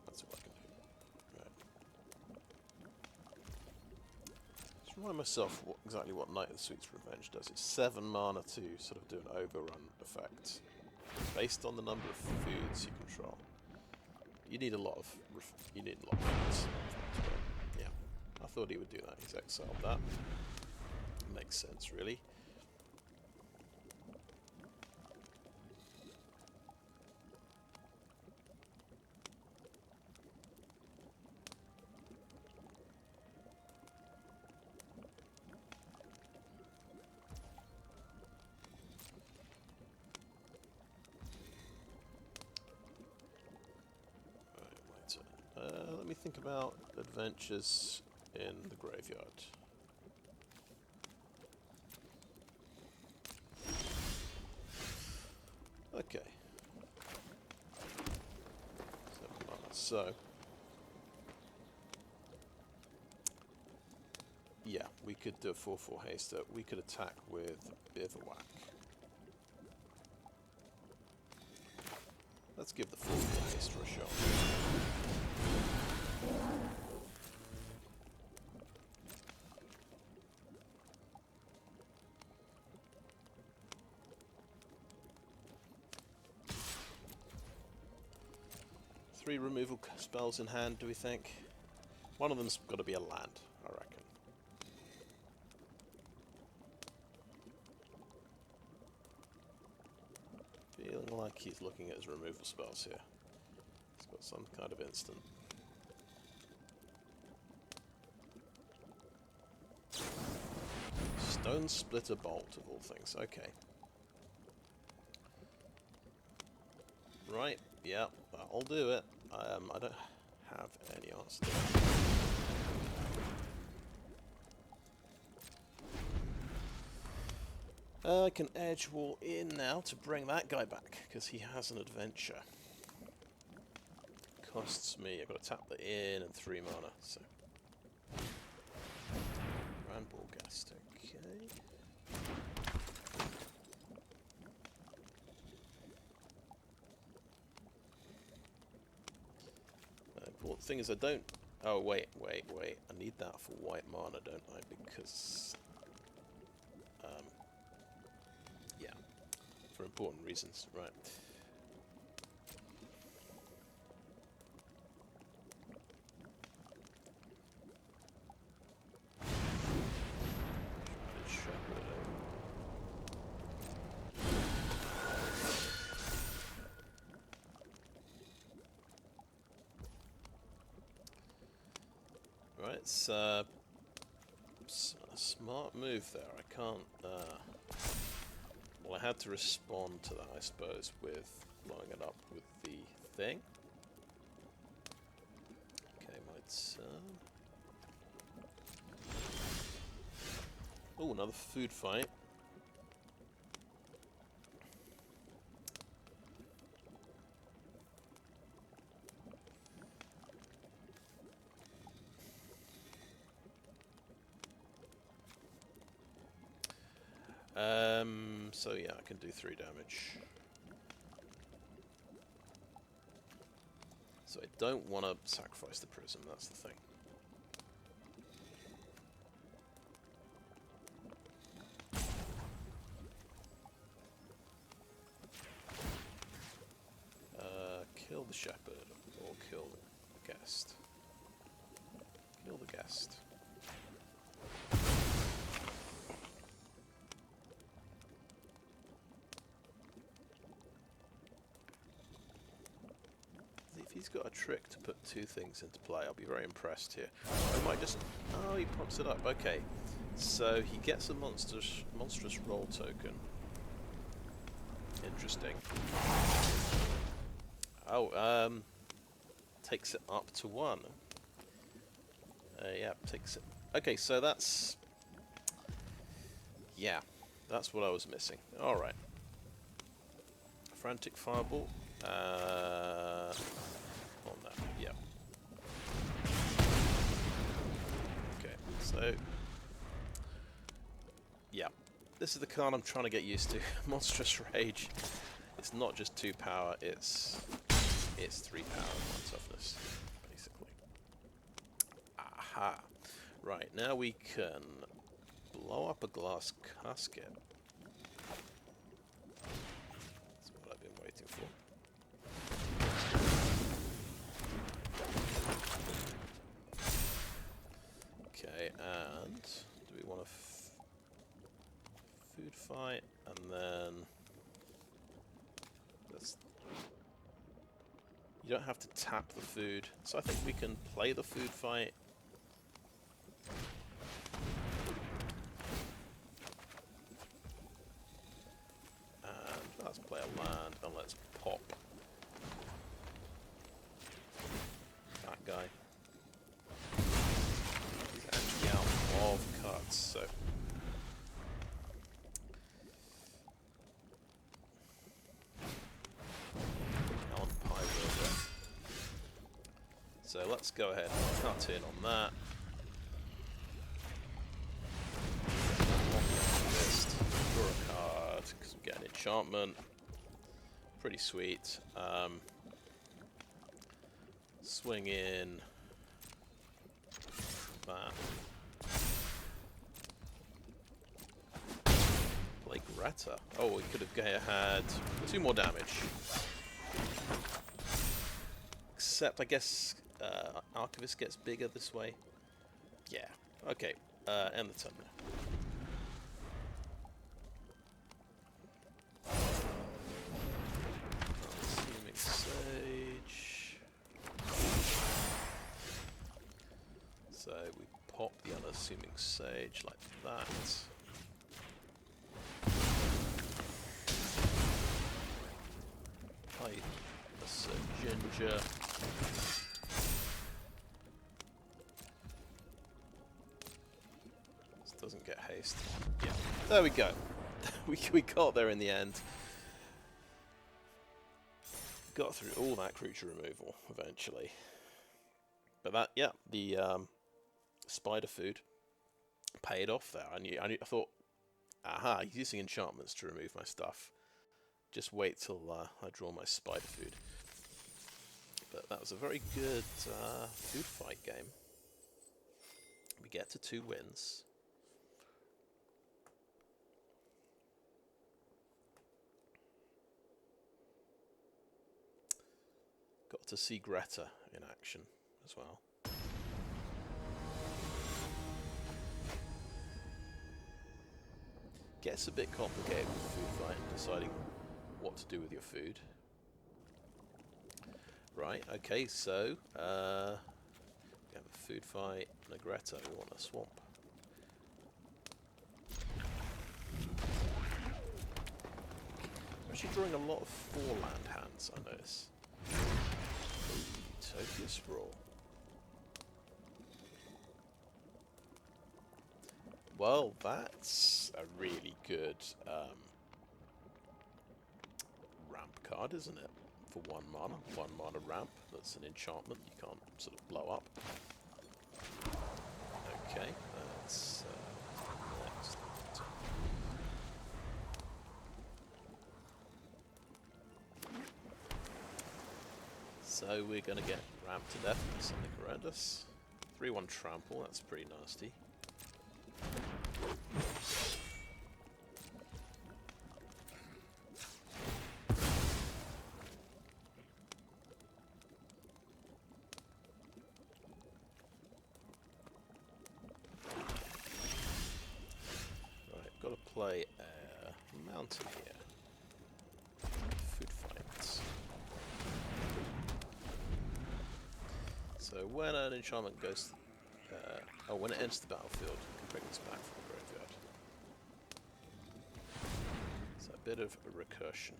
That's what I can do. Right. Just remind myself exactly what Knight of the Sweet's Revenge does. It's 7 mana to sort of do an overrun effect based on the number of foods you control. You need a lot of foods. Yeah, I thought he would do that. He's exiled that. Makes sense, really. Let me think about adventures in the graveyard. Okay. So, yeah, we could do a 4/4 haster. We could attack with Bivouac. Let's give the 4/4 haster a shot. Three removal spells in hand, do we think? One of them's got to be a land, I reckon. Feeling like he's looking at his removal spells here. He's got some kind of instant. Stone Splitter Bolt, of all things. Okay. Right, yeah, that'll do it. I don't have any answer. I can Edgewall Inn now to bring that guy back, because he has an adventure. Costs me, I've got to tap the inn and 3 mana, so. Randballghast, okay. Important thing is I don't... Oh, wait. I need that for white mana, don't I? Because... yeah. For important reasons, right. Right, it's a smart move there. I can't... well, I had to respond to that, I suppose, with blowing it up with the thing. Okay, my turn. Oh, another food fight. So yeah, I can do 3 damage. So I don't want to sacrifice the prism, that's the thing. Kill the shepherd, or kill the guest. Kill the guest. If he's got a trick to put two things into play. I'll be very impressed here. I might just... Oh, he props it up. Okay. So he gets a monstrous roll token. Interesting. Oh, takes it up to 1. Yeah, takes it... Okay, so that's... Yeah, that's what I was missing. Alright. Frantic Firebolt. On that, yeah. Okay, so... Yeah, this is the card I'm trying to get used to. Monstrous Rage. It's not just 2 power, it's 3 power and 1 toughness, basically. Aha! Right, now we can blow up a glass casket. That's what I've been waiting for. Okay, and do we want to food fight, and then let's... You don't have to tap the food, so I think we can play the food fight. And let's play a land, and let's pop that guy. He's actually out of cards, so... So let's go ahead and cut in on that. Draw a card, because we get an enchantment. Pretty sweet. Swing in that. Play Greta. Oh, we could have had 2 more damage. Except, I guess, Archivist gets bigger this way. Yeah. Okay. End the turn now. Unassuming Sage. So we pop the Unassuming Sage like that. Play the Ginger. Doesn't get haste. Yeah, there we go. we got there in the end. Got through all that creature removal eventually. But that, yeah, the spider food paid off there. I thought, aha, he's using enchantments to remove my stuff. Just wait till I draw my spider food. But that was a very good food fight game. We get to 2 wins. Got to see Greta in action as well. Gets a bit complicated with the food fight and deciding what to do with your food. Right, okay, so we have a food fight and a Greta. We want a swamp. I'm actually drawing a lot of 4-land hands, I notice. Utopia Sprawl. Well, that's a really good ramp card, isn't it? For 1 mana. 1 mana ramp. That's an enchantment you can't sort of blow up. Okay, that's next. So we're going to get ramped to death by something horrendous. 3/1 trample, that's pretty nasty. Right, got to play a mountain here. Food fights. So when an enchantment goes, when it enters the battlefield, you can bring this back from the graveyard. So a bit of a recursion.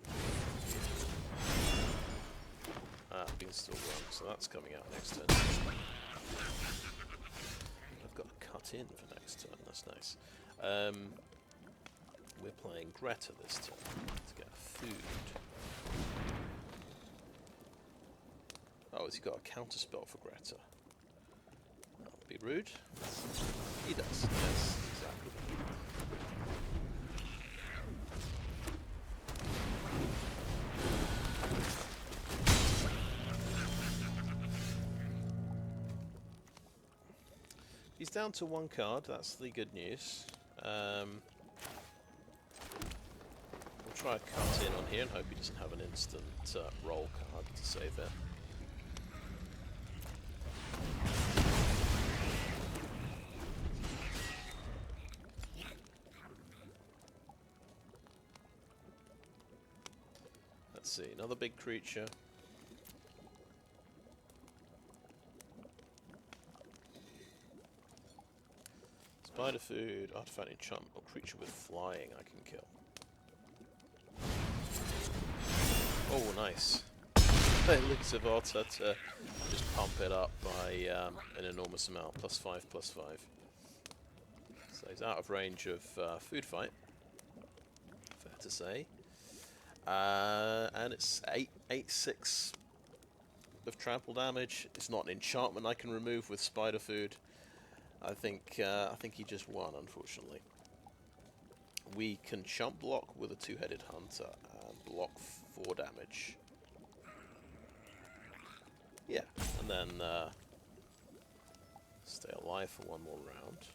Beanstalk Worm, so that's coming out next turn. I've got a cut in for next turn, that's nice. We're playing Greta this turn to get food. Oh, has he got a counter spell for Greta? That would be rude. He does, yes, exactly. He's down to one card, that's the good news. We'll try a cut in on here and hope he doesn't have an instant roll card to save it. Let's see, another big creature. Spider food, artifact, enchantment, or creature with flying I can kill. Oh, nice. Elixir of Otter to just pump it up by an enormous amount. +5, +5. So he's out of range of food fight. Fair to say. And it's 8/6 of trample damage. It's not an enchantment I can remove with spider food. I think he just won, unfortunately. We can chump block with a two-headed hunter and block 4 damage. Yeah, and then stay alive for one more round.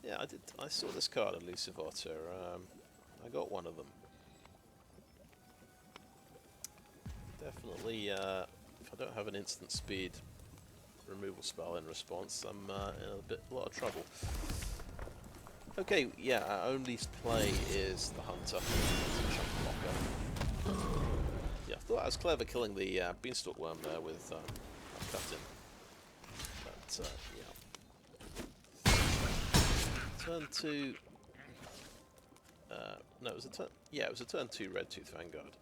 Yeah, I saw this card, Elusive Otter. I got one of them. Definitely, if I don't have an instant speed removal spell in response, I'm in a lot of trouble. Okay, yeah, our only play is the hunter. Chump blocker. Yeah, I thought I was clever killing the beanstalk worm there with a cut-in. But, yeah. Turn 2... no, it was a turn... Yeah, it was a turn 2 Red Tooth Vanguard.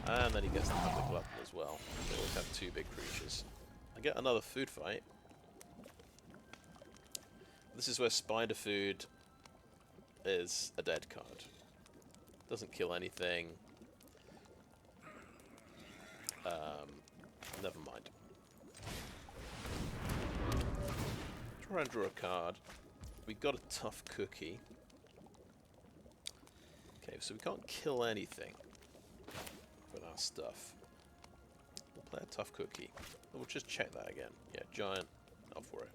And then he gets the Public Glutton as well. They always have 2 big creatures. I get another food fight. This is where spider food is a dead card. Doesn't kill anything. Never mind. Try and draw a card. We got a tough cookie. Okay, so we can't kill anything with our stuff. We'll play a tough cookie. We'll just check that again. Yeah, giant. Up for it.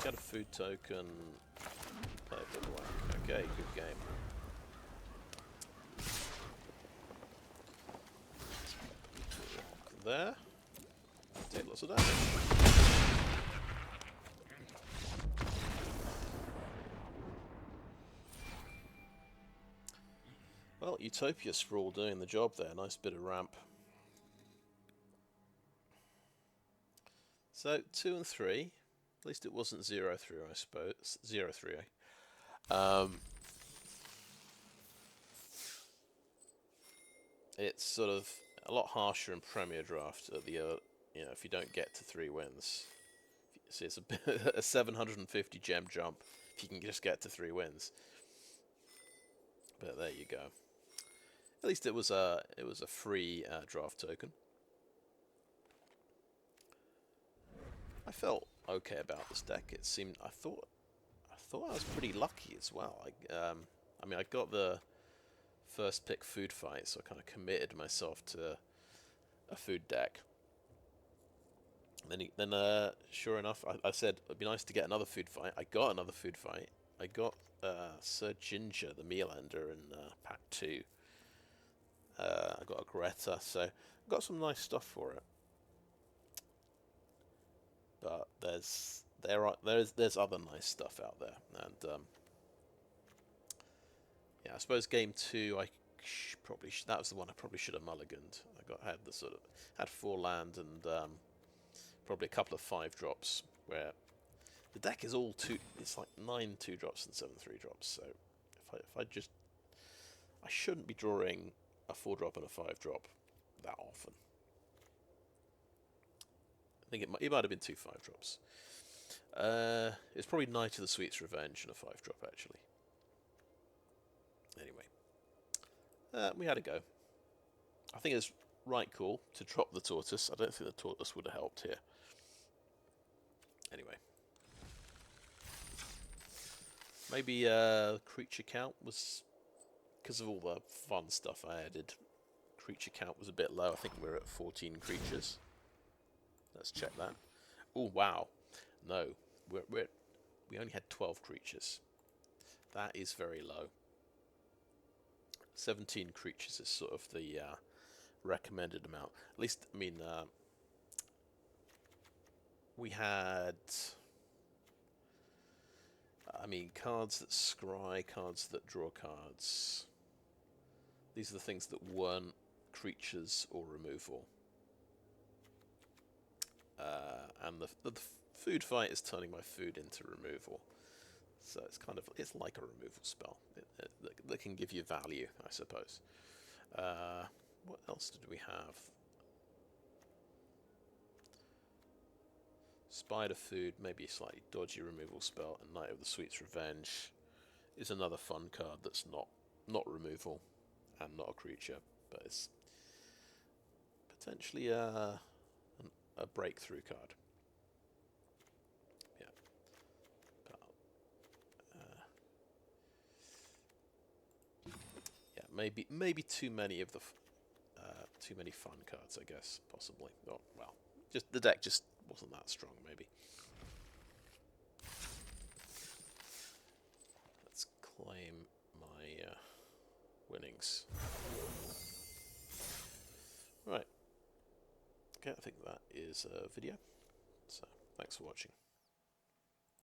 Get a food token. Play a bivouac. Okay, good game. Lock there. Take lots of damage. Well, Utopia Sprawl doing the job there. Nice bit of ramp. So 2 and 3. At least it wasn't 0-3, I suppose. 0-3. It's sort of a lot harsher in Premier Draft at the you know, if you don't get to 3 wins. See, it's a 750 gem jump if you can just get to 3 wins. But there you go. At least it was a free draft token. I felt okay about this deck. It seemed I thought I was pretty lucky as well. I mean, I got the first pick food fight, so I kind of committed myself to a food deck. And then sure enough, I said it'd be nice to get another food fight. I got another food fight. I got Sir Ginger, the Mealander, in pack 2. I got a Greta, so I got some nice stuff for it. But there's other nice stuff out there, and I suppose game 2, that was the one I probably should have mulliganed. Had 4 land and probably a couple of 5-drops where the deck is all it's like 9 2-drops and 7 3-drops. So I shouldn't be drawing a 4-drop and a 5-drop that often. I think it might have been 2 5-drops. It's probably Knight of the Sweet's Revenge and a 5-drop actually. Anyway, we had a go. I think it's right cool to drop the tortoise. I don't think the tortoise would have helped here. Anyway. Maybe creature count was, because of all the fun stuff I added, creature count was a bit low. I think we're at 14 creatures. Let's check that. Oh, wow. No, we only had 12 creatures. That is very low. 17 creatures is sort of the recommended amount. At least, I mean, we had... cards that scry, cards that draw cards. These are the things that weren't creatures or removal. And the food fight is turning my food into removal. So it's like a removal spell that can give you value, I suppose. What else did we have? Spider Food, maybe a slightly dodgy removal spell, and Knight of the Sweet's Revenge is another fun card that's not removal and not a creature, but it's potentially a breakthrough card. Yeah. Yeah, maybe too many of the too many fun cards, I guess, possibly. Oh, well, just the deck just wasn't that strong, maybe. Let's claim my winnings. Right. Okay, I think that is a video. So, thanks for watching.